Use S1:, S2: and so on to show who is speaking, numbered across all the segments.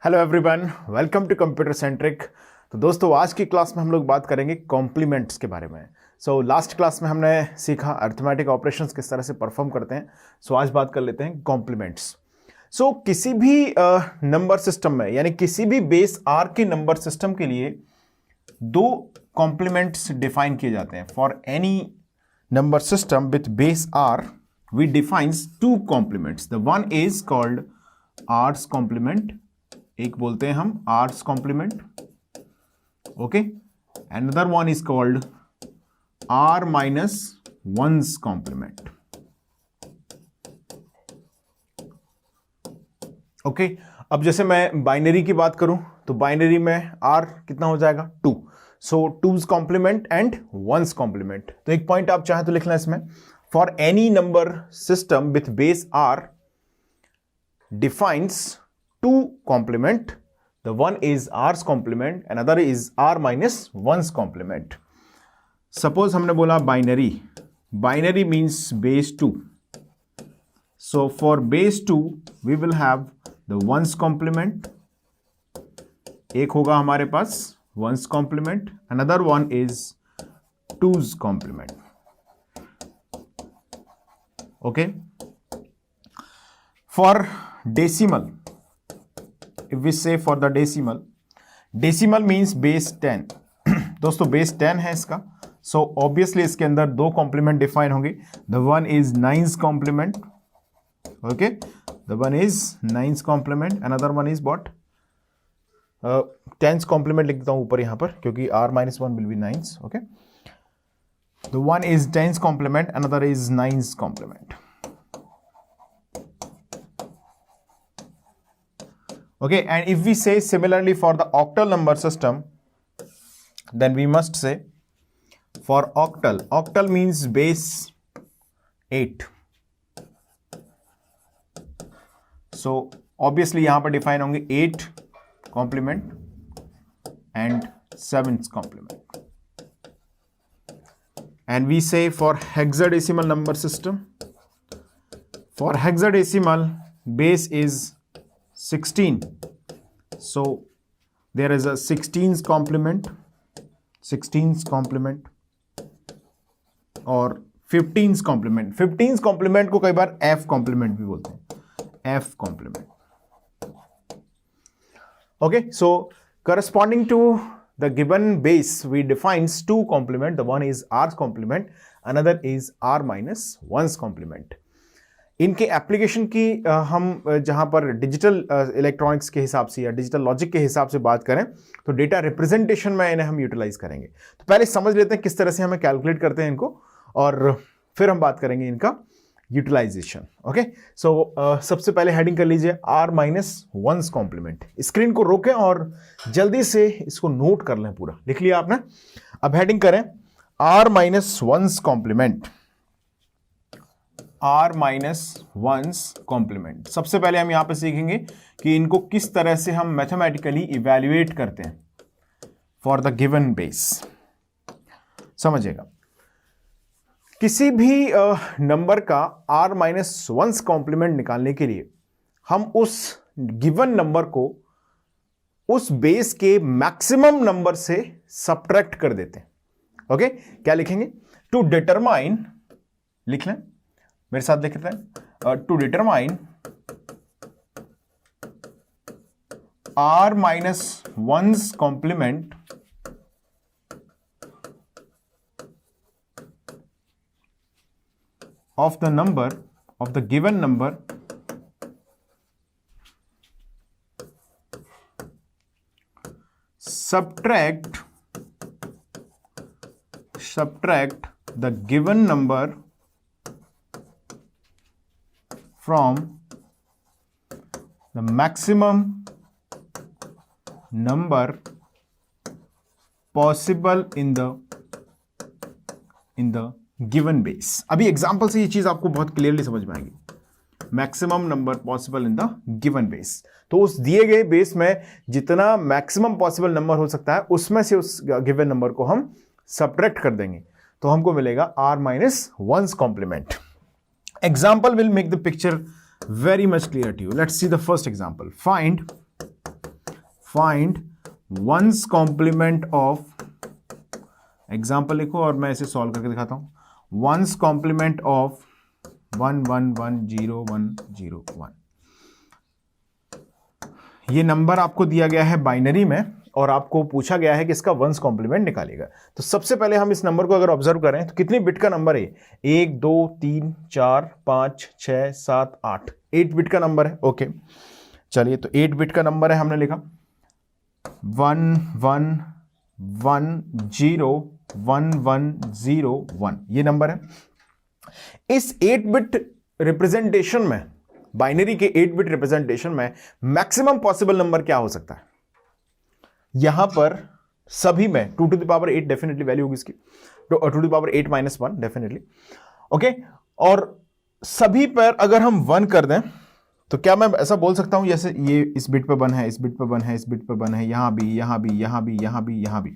S1: Hello everyone, welcome to Computer Centric. तो दोस्तों, आज की क्लास में हम लोग बात करेंगे कॉम्प्लीमेंट्स के बारे में। लास्ट क्लास में हमने सीखा अरिथमेटिक ऑपरेशंस किस तरह से परफॉर्म करते हैं। आज बात कर लेते हैं कॉम्प्लीमेंट्स। किसी भी नंबर सिस्टम में, यानी किसी भी बेस आर के नंबर सिस्टम के लिए दो कॉम्प्लीमेंट्स डिफाइन किए जाते हैं। For any number system with base R we defines two complements. The one is called R's complement, एक बोलते हैं हम R's complement, okay. Another one is called R minus one's complement, okay. अब जैसे मैं बाइनरी की बात करूं तो बाइनरी में आर कितना हो जाएगा, 2। So two's complement and one's complement. तो एक पॉइंट आप चाहें तो लिखना इसमें, for any number system with base r defines two complement. The one is r's complement, another is r minus 1's complement. Suppose हमने बोला binary. Binary means base 2. So for base 2 we will have the 1's complement. एक होगा हमारे पास 1's complement. Another one is 2's complement. Okay. For decimal, if we say for the decimal means base 10. दोस्तों base 10 है इसका, so obviously इसके अंदर दो complement define होंगे। The one is 9's complement, okay, the one is 9's complement, another one is what, 10's complement लिख देता हूं ऊपर यहां पर, क्योंकि r minus 1 will be 9's, okay. The one is 10's complement, another is 9's complement, okay. And if we say similarly for the octal number system, then we must say for octal means base 8. So obviously यहां पर define होंगे 8 complement and 7's complement. And we say for hexadecimal number system, for hexadecimal base is 16. So there is a 16's complement और 15's complement. 15's complement को कई बार f complement भी बोलते हैं, f complement, okay. So corresponding to the given base we defines two complement. The one is r's complement, another is r minus 1's complement. इनके application की हम जहां पर डिजिटल इलेक्ट्रॉनिक्स के हिसाब से या डिजिटल लॉजिक के हिसाब से बात करें तो डेटा रिप्रेजेंटेशन में इन्हें हम यूटिलाइज करेंगे। तो पहले समझ लेते हैं किस तरह से हमें कैलकुलेट करते हैं इनको, और फिर हम बात करेंगे इनका यूटिलाइजेशन, ओके। सबसे पहले हेडिंग कर लीजिए r minus 1's complement. Screen को रोकें और जल्दी से इसको नोट कर लें, पूरा लिख लिया आपने। अब हेडिंग करें r minus 1's complement, r minus 1's complement. सबसे पहले हम यहां पे सीखेंगे कि इनको किस तरह से हम मैथमेटिकली इवैल्यूएट करते हैं फॉर द गिवन बेस। समझिएगा, किसी भी नंबर का r माइनस 1's कॉम्प्लीमेंट निकालने के लिए हम उस गिवन नंबर को उस बेस के मैक्सिमम नंबर से सब्ट्रैक्ट कर देते हैं, ओके। क्या लिखेंगे, टू डिटरमाइन, लिख लें मेरे साथ, लिख रहे हैं, to determine r minus 1's complement of the number of the given number subtract the given number from the maximum number possible in the given base. अभी एग्जांपल से ये चीज आपको बहुत क्लियरली समझ में आएगी। Maximum number possible in the given base, तो उस दिए गए बेस में जितना मैक्सिमम पॉसिबल नंबर हो सकता है उसमें से उस गिवन नंबर को हम सब्ट्रैक्ट कर देंगे, तो हमको मिलेगा r minus 1's complement. Example will make the picture very much clear to you. Let's see the first example. Find find one's complement of, example लिखो और मैं इसे सॉल्व करके दिखाता हूं, वंस कॉम्प्लीमेंट ऑफ 1 1 1 0 1 0 1। ये नंबर आपको दिया गया है बाइनरी में और आपको पूछा गया है कि इसका वंस कॉम्प्लीमेंट निकालिएगा। तो सबसे पहले हम इस नंबर को अगर ऑब्जर्व करें तो कितनी बिट का नंबर है? 1 2 3 4 5 6 7 8, 8 बिट का नंबर है। ओके चलिए, तो 8 बिट का नंबर है, हमने लिखा 1 1 1 0 1 1 0 1, ये नंबर है। इस 8 बिट रिप्रेजेंटेशन में, बाइनरी के 8 बिट रिप्रेजेंटेशन में मैक्सिमम पॉसिबल नंबर क्या हो सकता है? यहां पर सभी में 2 to the power 8 definitely value होगी इसकी, 2 to the power 8 minus 1 definitely. Okay, और सभी पर अगर हम 1 कर दें तो क्या मैं ऐसा बोल सकता हूं जैसे ये इस बिट पे 1 है, इस बिट पे 1 है, इस बिट पे 1 है, यहां भी यहां भी यहां भी यहां भी यहां भी,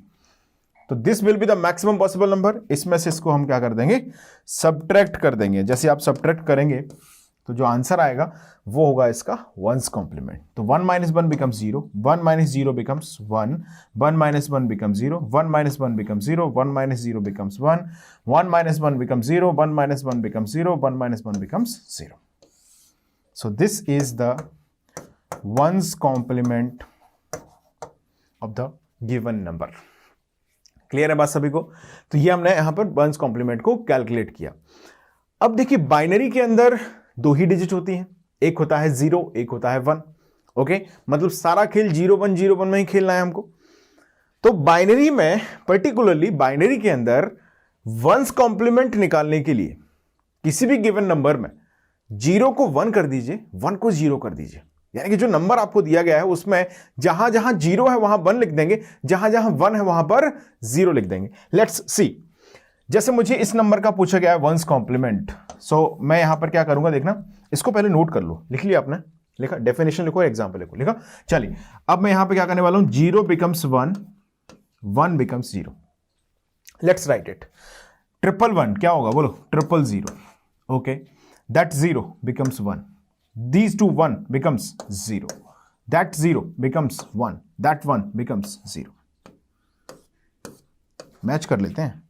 S1: तो this will be the maximum possible number. इसमें से इसको हम क्या कर देंगे? सब्ट्रैक्ट कर देंगे। जैसे आप सब्ट्रैक्ट करेंगे तो जो आंसर आएगा वो होगा इसका वंस कॉम्प्लीमेंट। तो 1 minus 1 becomes 0, 1 minus 0 becomes 1, 1 minus 1 becomes 0, 1 minus 1 becomes 0, 1 minus 0 becomes 1, 1 minus 1 becomes 0, 1 minus 1 becomes 0, 1 minus 1 becomes 0. So this is the ones complement of the given number. Clear है बात सभी को? तो ये हमने यहां पर वंस कॉम्प्लीमेंट को कैलकुलेट किया। अब देखिए बाइनरी के अंदर 2 ही डिजिट होती हैं, एक होता है 0, एक होता है 1। ओके, मतलब सारा खेल 0 1 0 1 में ही खेलना है हमको। तो बाइनरी में, पर्टिकुलरली बाइनरी के अंदर वंस कॉम्प्लीमेंट निकालने के लिए किसी भी गिवन नंबर में 0 को 1 कर दीजिए, 1 को 0 कर दीजिए। यानी कि जो नंबर आपको दिया गया है उसमें जहां जहां 0 है वहां 1 लिख देंगे, जहां जहां 1 है वहां पर 0 लिख देंगे। लेट्स सी, जैसे मुझे इस नंबर का पूछा गया है वंस कॉम्प्लीमेंट, सो मैं यहां पर क्या करूंगा, देखना, इसको पहले नोट कर लो। लिख लिया आपने? लिखा? डेफिनेशन लिखो, एग्जांपल लिखो। लिखा? चलिए, अब मैं यहां पे क्या करने वाला हूं, 0 becomes 1, 1 becomes 0। Let's write it. 111 क्या होगा बोलो? 000। Okay, that 0 becomes 1, these two 1 becomes 0, that 0 becomes 1, that 1 becomes 0। Match कर लेते हैं।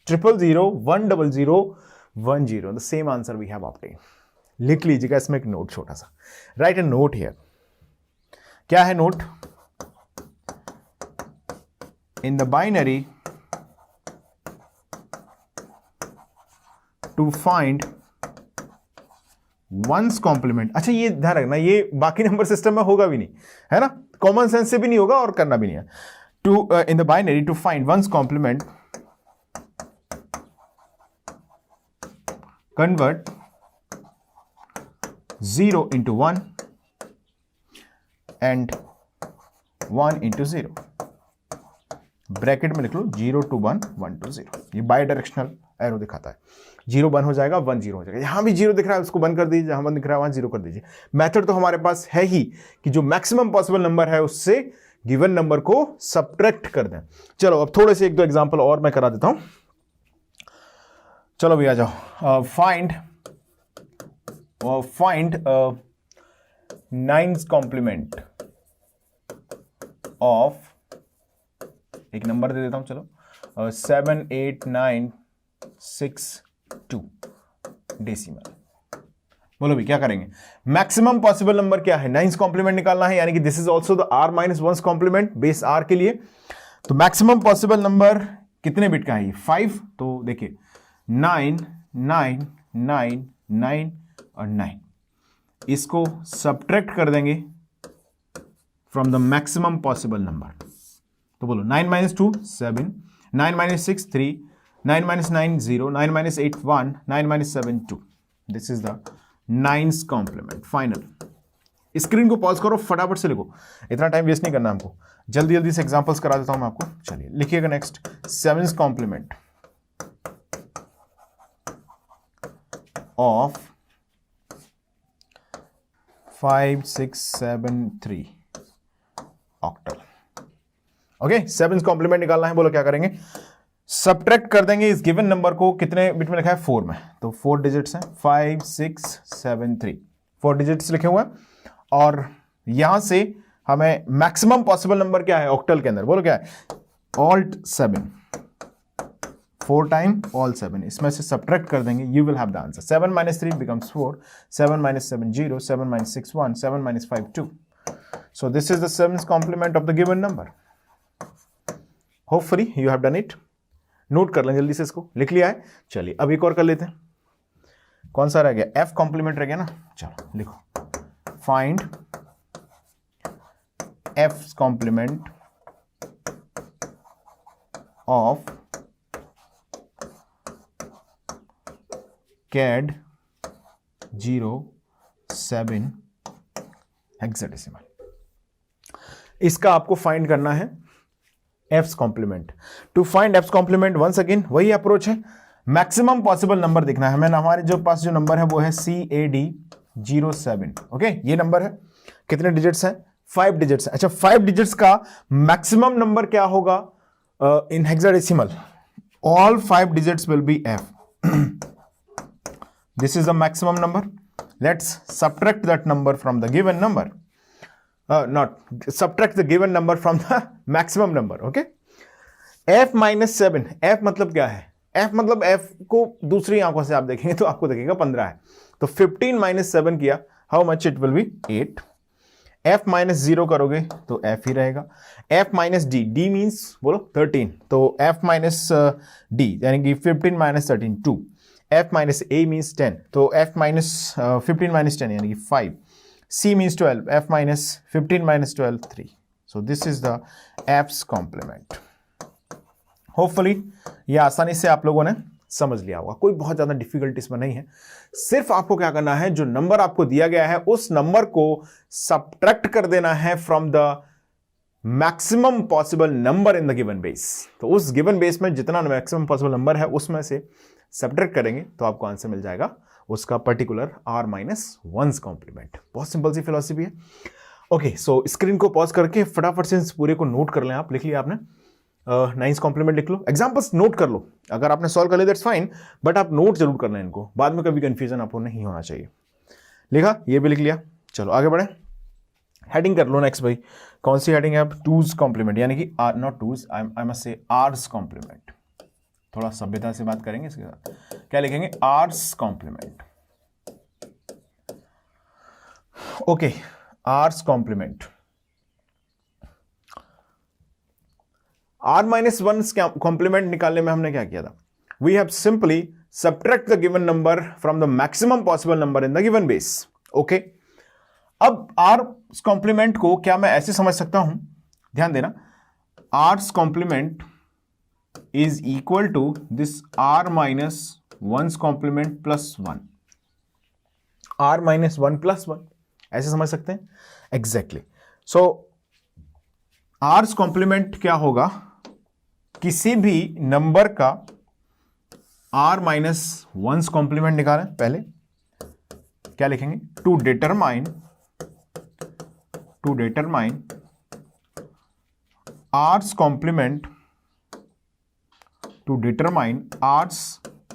S1: 000 100 10, the same answer we have obtained। लिख लीजिएगा इसमें एक नोट छोटा सा, राइट ए नोट हियर। क्या है note? In the binary to find one's complement. अच्छा, ये ध्यान रखना, ये बाकी नंबर सिस्टम में होगा भी नहीं, है ना, कॉमन सेंस से भी नहीं होगा और करना भी नहीं है। To in the binary to find one's complement, convert 0 into 1 and 1 into 0। Bracket में लिख लो 0 to 1, 1 to 0। ये बाई डायरेक्शनल एरो दिखाता है। 0 1 हो जाएगा, 1 0 हो जाएगा। यहां भी 0 दिख रहा है, उसको 1 कर दीजिए, जहां 1 दिख रहा है वहां 0 कर दीजिए। मेथड तो हमारे पास है ही कि जो मैक्सिमम पॉसिबल नंबर है उससे गिवन नंबर को सब्ट्रैक्ट कर दें। चलो अब थोड़े से 1-2 एग्जांपल और मैं करा देता हूं। चलो भैया जाओ। फाइंड 9's कॉम्प्लीमेंट ऑफ, एक नंबर दे देता हूं, चलो 7 8 9 6 2 डेसिमल। बोलो भी क्या करेंगे? मैक्सिमम पॉसिबल नंबर क्या है? 9's कॉम्प्लीमेंट निकालना है, यानी कि this is also the r minus 1's complement base r के लिए। तो मैक्सिमम पॉसिबल नंबर कितने बिट का है? 5। तो देखिए 9 9 9 9 और 9, इसको सब्ट्रैक्ट कर देंगे from the maximum possible number. तो बोलो 9 minus 2 7, 9 minus 6 3, 9 minus 9 0, 9 minus 8 1, 9 minus 7 2। This is the 9's complement final. Screen को पॉज करो, फटाफट से लिखो, इतना टाइम वेस्ट नहीं करना हमको। जल्दी जल्दी से एग्जांपल्स करा देता हूं मैं आपको। चलिए लिखिएगा next, 7's complement of 5 6 7 3 octal. Okay, 7's complement निकालना है। बोलो क्या करेंगे? सब्ट्रैक्ट कर देंगे इस गिवन नंबर को। कितने बिट में लिखा है? 4 में। तो 4 डिजिट्स हैं, 5 6 7 3, 4 डिजिट्स लिखे हुए हैं। और यहां से हमें मैक्सिमम पॉसिबल नंबर क्या है ऑक्टल के अंदर, बोलो क्या है, ऑल्ट 7, 4 टाइम ऑल 7, इसमें से सब्ट्रैक्ट कर देंगे, you will have the answer. 7 - 3 becomes 4, 7 - 7 0, 7 - 6 1, 7 - 5 2. So this is the 7th complement of the given number. Hopefully you have done it. Note कर लें जल्दी से, इसको लिख लिया है। चलिए अब एक और कर लेते हैं, कौन सा रह गया, एफ कॉम्प्लीमेंट रह गया ना, चलो लिखो, find F complement of CAD 07 hexadecimal. इसका आपको फाइंड करना है F's complement. To find F's complement once again वही अप्रोच है, मैक्सिमम पॉसिबल नंबर देखना है हमें। हमारे जो पास जो नंबर है वो है CAD 07, ओके, ये नंबर है, कितने डिजिट्स हैं, 5 डिजिट्स है। अच्छा 5 डिजिट्स का मैक्सिमम नंबर क्या होगा in hexadecimal, all 5 digits will be F. This is the maximum number. Let's subtract that number from the given number. Not subtract the given number from the maximum number. Okay. F - 7. F मतलब क्या है? F मतलब F को दूसरी आंखों से आप देखेंगे तो आपको दिखेगा 15 है। तो 15 - 7 किया, how much it will be? 8. F - 0 करोगे तो F ही रहेगा। F - D, D means बोलो 13, तो F - D यानी कि 15 - 13 2. F - A means 10, तो F - 15 - 10 यानी कि 5. C means 12, F - 15 - 12 3. So this is the F's complement. Hopefully ये आसानी से आप लोगों ने समझ लिया होगा, कोई बहुत ज़्यादा डिफिकल्टी इसमें नहीं है। सिर्फ आपको क्या करना है, जो नंबर आपको दिया गया है उस नंबर को सब्ट्रैक्ट कर देना है from the maximum possible number in the given base. तो उस गिवन बेस में जितना मैक्सिमम पॉसिबल नंबर है उसमें से सब्ट्रैक्ट करेंगे तो आपको आंसर मिल जाएगा उसका पर्टिकुलर R-1's कॉम्प्लीमेंट। बहुत सिंपल सी फिलॉसफी है। ओके, सो स्क्रीन को पॉज करके फटाफट से इस पूरे को नोट कर लें। आप लिख लिया आपने, 9th कॉम्प्लीमेंट लिख लो, एग्जाम्पल्स नोट कर लो। अगर आपने सॉल्व कर लिया दैट्स फाइन, बट आप नोट जरूर कर लें इनको, बाद में कभी कंफ्यूजन आपको नहीं होना चाहिए। लिखा, ये भी लिख लिया, चलो आगे बढ़े। हेडिंग कर लो नेक्स्ट भाई, कौन सी हेडिंग है अब, 2's कॉम्प्लीमेंट यानी कि not 2's, I must say R's complement. थोड़ा सभ्यता से बात करेंगे इसके साथ, क्या लिखेंगे, R's complement. Okay, R's complement. R-1's complement निकालने में हमने क्या किया था, we have simply subtract the given number from the maximum possible number in the given base. Okay, अब R's कॉम्प्लीमेंट को क्या मैं ऐसे समझ सकता हूं, ध्यान देना, R's complement is equal to this R-1's complement plus 1, R-1 plus 1, ऐसे समझ सकते हैं एग्जैक्टली। सो R's complement क्या होगा, किसी भी नंबर का R-1's complement निकालें। पहले क्या लिखेंगे, to determine R's complement, to determine R's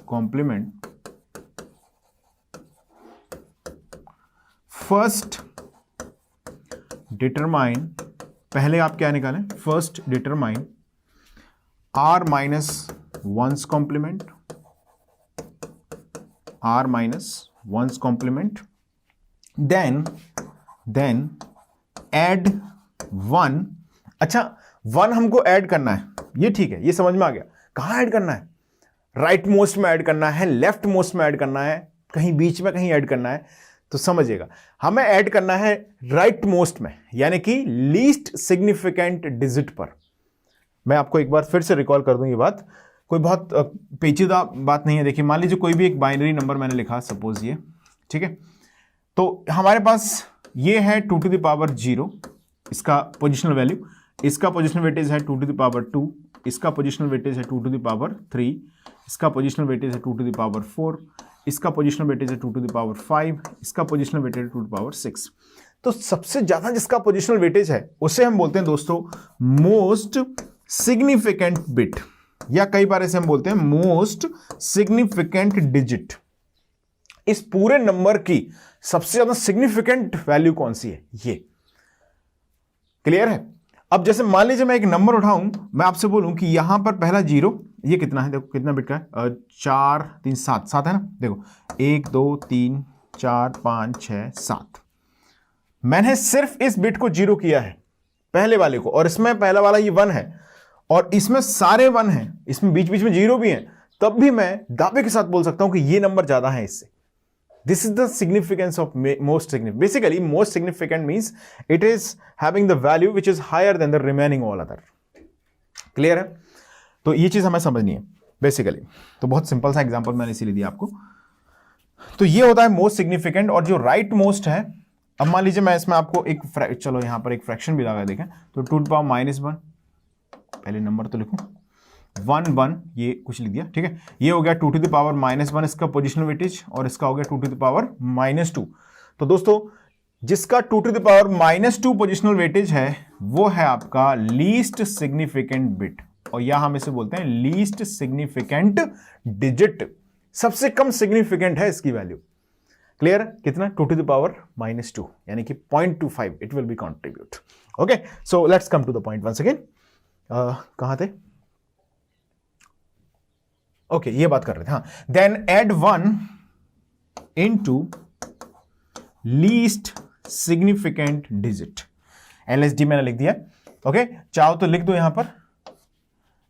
S1: complement, first determine, पहले आप क्या निकालें, first determine R-1's complement, R-1's complement, then add 1। अच्छा 1 हमको ऐड करना है, ये ठीक है, ये समझ में आ गया। कहां ऐड करना है, राइट मोस्ट में ऐड करना है, लेफ्ट मोस्ट में ऐड करना है, कहीं बीच में कहीं ऐड करना है, तो समझिएगा हमें ऐड करना है राइट मोस्ट में, यानी कि लीस्ट सिग्निफिकेंट डिजिट पर। मैं आपको एक बार फिर से रिकॉल कर दूं, ये बात कोई बहुत पेचीदा बात नहीं है। देखिए मान लीजिए कोई भी एक बाइनरी नंबर मैंने लिखा, सपोज ये, ठीक है, तो हमारे पास ये है 2 to the power 0, इसका पोजिशनल वैल्यू, इसका पोजिशनल वेटेज है 2 to the power 2, इसका पोजिशनल वेटेज है 2 to the power 3, इसका पोजिशनल वेटेज है 2 to the power 4, इसका पोजिशनल वेटेज है 2 to the power 5, इसका पोजिशनल वेटेज है 2 to the power 6। तो सबसे ज्यादा जिसका पोजिशनल वेटेज है उसे हम बोलते हैं दोस्तों मोस्ट सिग्निफिकेंट बिट, या कई बार इसे हम बोलते हैं मोस्ट सिग्निफिकेंट डिजिट। इस पूरे नंबर की सबसे ज्यादा सिग्निफिकेंट वैल्यू कौन सी है, ये क्लियर है? अब जैसे मान लीजिए मैं एक नंबर उठाऊं, मैं आपसे बोलूं कि यहां पर पहला 0, ये कितना है, देखो कितना बिट का है, 4 3 7 7 है ना, देखो 1 2 3 4 5 6 7। मैंने सिर्फ इस बिट को 0 किया है, पहले वाले को, और इसमें पहला वाला ये 1 है और इसमें सारे 1 हैं, इसमें बीच बीच में 0 भी हैं, तब भी मैं दावे के साथ बोल सकता हूं कि ये नंबर ज्यादा है इससे। This is the significance of most significant. Basically, most significant means it is having the value which is higher than the remaining all other. Clear है? तो ये चीज हमें समझनी है बेसिकली। तो बहुत सिंपल सा एग्जांपल मैंने इसीलिए दिया आपको। तो ये होता है मोस्ट सिग्निफिकेंट, और जो राइट मोस्ट है, अब मान लीजिए मैं इसमें आपको एक चलो यहां पर एक फ्रैक्शन भी लगा देखें, तो 2 टू पावर -1, पहले नंबर तो लिखूं 1 1, ये कुछ लिख दिया, ठीक है। ये हो गया 2 टू द पावर -1 इसका पोजिशनल वेटेज, और इसका हो गया 2 टू द पावर -2। तो दोस्तों जिसका 2 to the power -2 positional weightage है वो है आपका लीस्ट सिग्निफिकेंट बिट, और यह हम इसे बोलते हैं लीस्ट सिग्निफिकेंट डिजिट। सबसे कम सिग्निफिकेंट है इसकी वैल्यू। क्लियर? कितना? 2 टू द पावर -2, यानी कि 0.25 it will be contribute. Okay, so let's come to the point once again. कहां थे? ओके, ये बात कर रहे थे, हाँ। Then add 1 into least significant digit, LSD मैंने लिख दिया। ओके, चाहो तो लिख दो यहां पर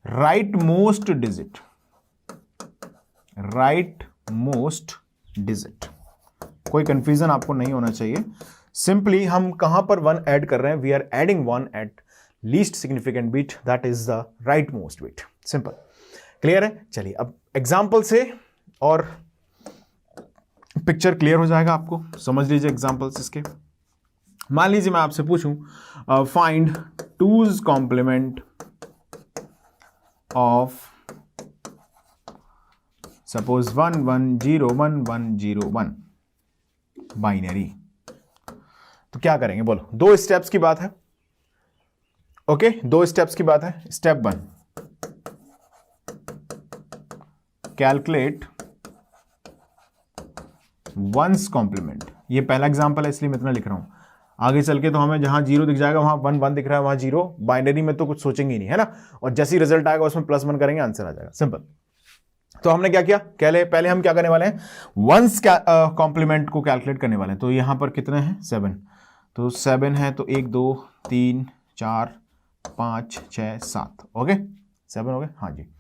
S1: right most digit, right most digit. कोई कंफ्यूजन आपको नहीं होना चाहिए। सिंपली हम कहां पर 1 ऐड कर रहे हैं? We are adding 1 at least significant bit, that is the right most bit. Simple. Clear है? चलिए अब एग्जाम्पल से और पिक्चर क्लियर हो जाएगा आपको। समझ लीजिए एग्जाम्पल्स इसके। मान लीजिए मैं आपसे पूछूं find 2's complement of suppose 1 1 0 1 1 0 1 binary, तो क्या करेंगे बोलो? 2 स्टेप्स की बात है। ओके, 2 स्टेप्स की बात है। Step 1, calculate 1's complement. ये पहला एग्जांपल है इसलिए मैं इतना लिख रहा हूं। आगे चल के तो हमें जहां 0 दिख जाएगा वहां 1 1 दिख रहा है, वहां 0। बाइनरी में तो कुछ सोचेंगे ही नहीं, है ना। और जैसे ही रिजल्ट आएगा उसमें +1 करेंगे, आंसर आ जाएगा। सिंपल। तो हमने क्या किया? पहले हम क्या करने वाले हैं? 1's कॉम्प्लीमेंट को कैलकुलेट करने वाले हैं। तो यहां पर कितने हैं? 7। तो 7 है तो 1 2 3 4 5 6 7। ओके, 7 हो गए, हाँ जी।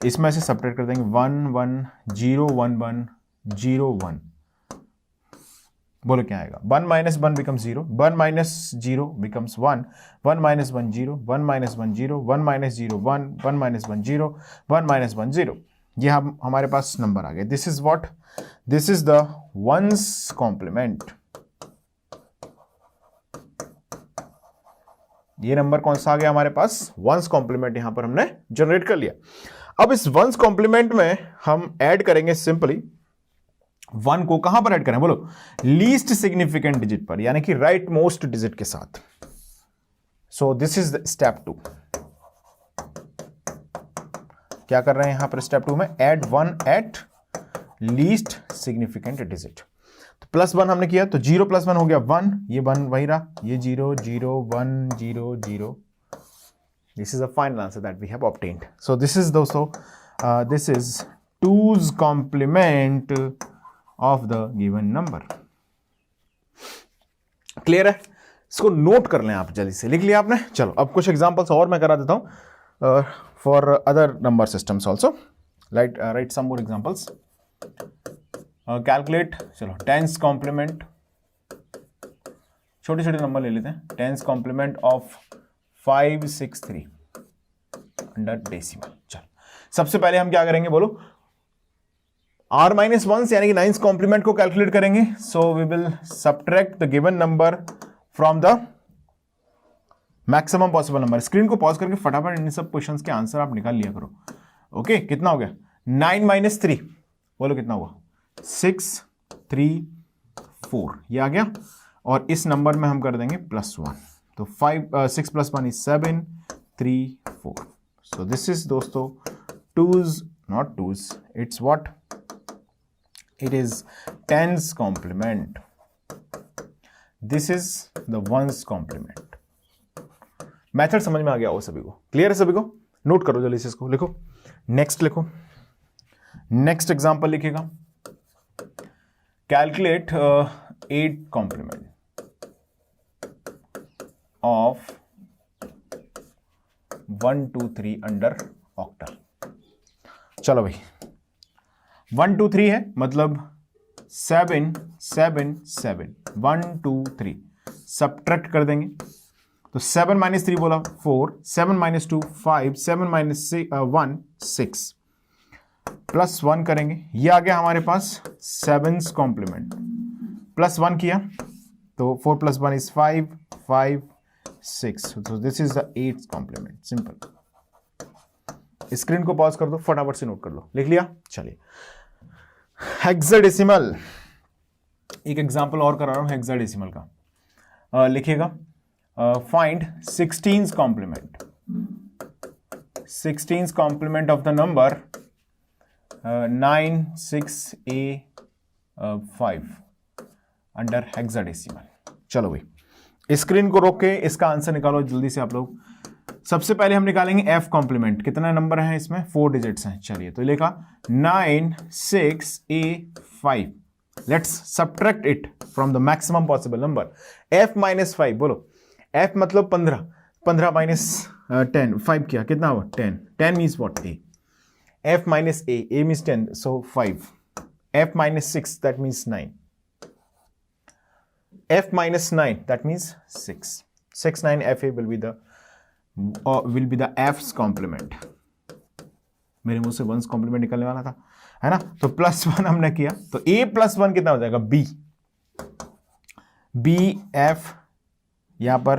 S1: इसमें से सब्ट्रैक्ट कर देंगे 1 1 0 1 1 0 1। बोलो क्या आएगा? 1 - 1 becomes 0, 1 - 0 becomes 1, 1 - 1 0, 1 - 1 0, 1 - 0 1, 1 - 1 0, 1 - 1 0। ये हमारे पास नंबर आ गए। This is what? This is the 1's complement. ये नंबर कौन सा आ गया हमारे पास? 1's कॉम्प्लीमेंट यहां पर हमने जनरेट कर लिया। अब इस 1's कॉम्प्लीमेंट में हम ऐड करेंगे सिंपली 1 को कहां पर ऐड करें बोलो? लीस्ट सिग्निफिकेंट डिजिट पर, यानी कि राइट मोस्ट डिजिट के साथ। So this is step 2। क्या कर रहे हैं यहां पर स्टेप 2 में? Add 1 at least significant digit. तो +1 हमने किया, तो 0 + 1 हो गया 1, ये 1 वही रहा, ये 0 0 1 0 0। This is the final answer that we have obtained. So this is दोस्तों this is 2's complement of the given number. Clear है? इसको नोट कर लें आप, जल्दी से लिख लिया आपने। चलो अब कुछ एग्जांपल्स और मैं करा देता हूं for other number systems also. Write some more examples. Calculate, चलो 10's कॉम्प्लीमेंट, छोटे छोटे नंबर ले लेते हैं। 10's complement of 563 under decimal. चलो सबसे पहले हम क्या करेंगे बोलो? R-1 यानी कि 9's कॉम्प्लीमेंट को कैलकुलेट करेंगे। So we will subtract the given number from the maximum possible number. Screen को पॉज करके फटाफट इन सब क्वेश्चंस के आंसर आप निकाल लिया करो। ओके, कितना हो गया? 9 - 3 बोलो कितना हुआ? 6 3 4, ये आ गया। और इस नंबर में हम कर देंगे +1, तो 6 + 1 is 7 3 4। सो दिस इज दोस्तों 2's, not 2's, it's what? It is 10's complement. This is the 1's complement. Method समझ में आ गया हो सभी को? क्लियर है सभी को? नोट करो जल्दी से, इसको लिखो, नेक्स्ट लिखो, नेक्स्ट एग्जांपल लिखिएगा, calculate 8 complement of 1 2 3 under octal. चलो भाई 1 2 3 है, मतलब 7 7 7 1 2 3 सब्ट्रैक्ट कर देंगे तो 7 माइनस 3 बोला 4, 7 माइनस 2 5, 7 माइनस 1 6, प्लस 1 करेंगे, ये आ गया हमारे पास 7's कॉम्प्लीमेंट, प्लस 1 किया तो 4 प्लस 1 इज 5 5 6, तो this is the 8th complement. Simple. Screen को पॉज कर दो, फटाफट से नोट कर लो। लिख लिया? चलिए हेक्साडेसिमल, एक एग्जांपल और करा रहा हूं हेक्साडेसिमल का। लिखिएगा find 16th complement, 16th complement of the number 9 6 A 5 under hexadecimal. चलो भाई स्क्रीन को रोक के इसका आंसर निकालो जल्दी से आप लोग। सबसे पहले हम निकालेंगे f कॉम्प्लीमेंट, कितना नंबर है इसमें? 4 डिजिट्स हैं। चलिए तो लिखा 9 6 A 5, let's subtract it from the maximum possible number. f minus 5 बोलो, f मतलब 15, 15 माइनस 10, 5 किया कितना हुआ? 10, 10 means what? a, f minus a means 10, so 5, f minus 6 that means 9, f minus 9 that means 6, 6 9 fa will be the f's complement। मेरे मुंह से 1's complement निकलने वाला था, है ना? तो प्लस 1 हमने किया तो a प्लस 1 कितना हो जाएगा? b f, यहां पर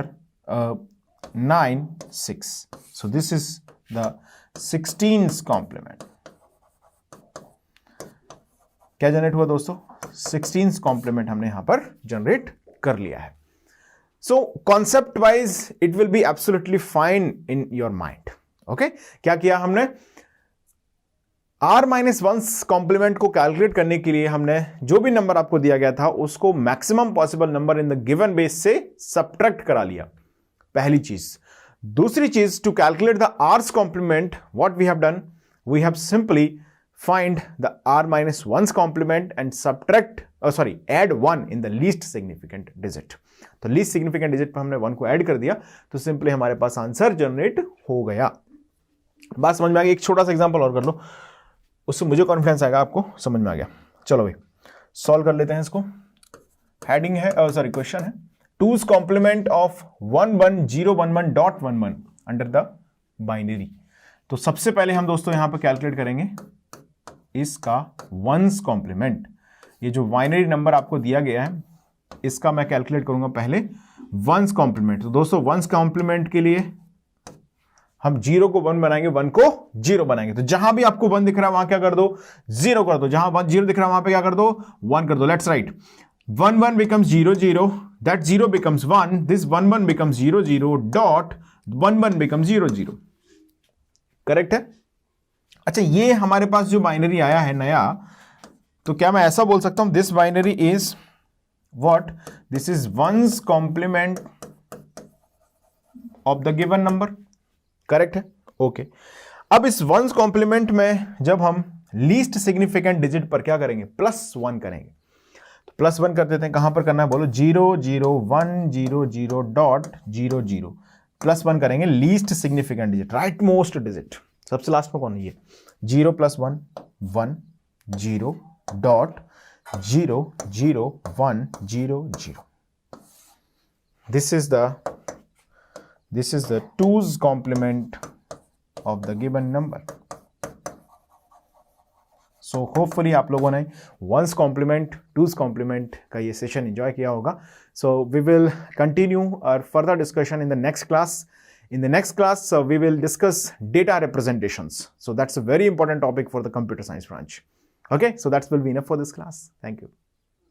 S1: 9 6, so this is the 16's complement। क्या जनरेट हुआ दोस्तों? 16th कॉम्प्लीमेंट हमने यहां पर जनरेट कर लिया है। So concept wise it will be absolutely fine in your mind. Okay, क्या किया हमने? r माइनस 1 कॉम्प्लीमेंट को कैलकुलेट करने के लिए हमने जो भी नंबर आपको दिया गया था उसको maximum possible number in the given base से सब्ट्रैक्ट करा लिया, पहली चीज। दूसरी चीज, to calculate the r's complement what we have done, we have simply find the r minus 1's complement and subtract add 1 in the least significant digit। तो least significant digit पर हमने 1 को ऐड कर दिया तो सिंपली हमारे पास answer generate हो गया। बात समझ में आ गई? एक छोटा सा एग्जांपल और कर लो, उससे मुझे कॉन्फिडेंस आएगा आपको समझ में आ गया। चलो भाई सॉल्व कर लेते हैं इसको। हेडिंग है क्वेश्चन है 2's complement of 11011.11 under the binary. तो सबसे पहले हम दोस्तों यहां पर कैलकुलेट करेंगे इसका 1's कॉम्प्लीमेंट। ये जो बाइनरी नंबर आपको दिया गया है इसका मैं कैलकुलेट करूंगा पहले 1's कॉम्प्लीमेंट। तो दोस्तों 1's कॉम्प्लीमेंट के लिए हम 0 को 1 बनाएंगे, 1 को 0 बनाएंगे। तो जहां भी आपको 1 दिख रहा है वहां क्या कर दो? 0 कर दो। जहां 0 दिख रहा है वहां पे क्या कर दो? 1 कर दो। Let's write 1 1 becomes 0 0, that 0 becomes 1, this 1 1 becomes 0 0 dot 1 1 becomes 0 0। Correct है? अच्छा, ये हमारे पास जो बाइनरी आया है नया, तो क्या मैं ऐसा बोल सकता हूं this binary is what? This is 1's complement of the given number. Correct है? ओके। अब इस 1's कॉम्प्लीमेंट में जब हम लीस्ट सिग्निफिकेंट डिजिट पर क्या करेंगे? प्लस 1 करेंगे। तो प्लस 1 कर देते हैं। कहां पर करना है बोलो? 0 0 1 0 0 डॉट 0 0 प्लस 1 करेंगे least significant digit, right most digit. सबसे लास्ट में कौन है? ये 0 plus 1 1 0 dot 0 0 1 0 0। This is the 2's complement of the given number। So hopefully आप लोगों ने 1's complement 2's complement का ये सेशन एंजॉय किया होगा। So we will continue our further discussion in the next class। In the next class, we will discuss data representations. So that's a very important topic for the computer science branch. Okay, so that will be enough for this class. Thank you.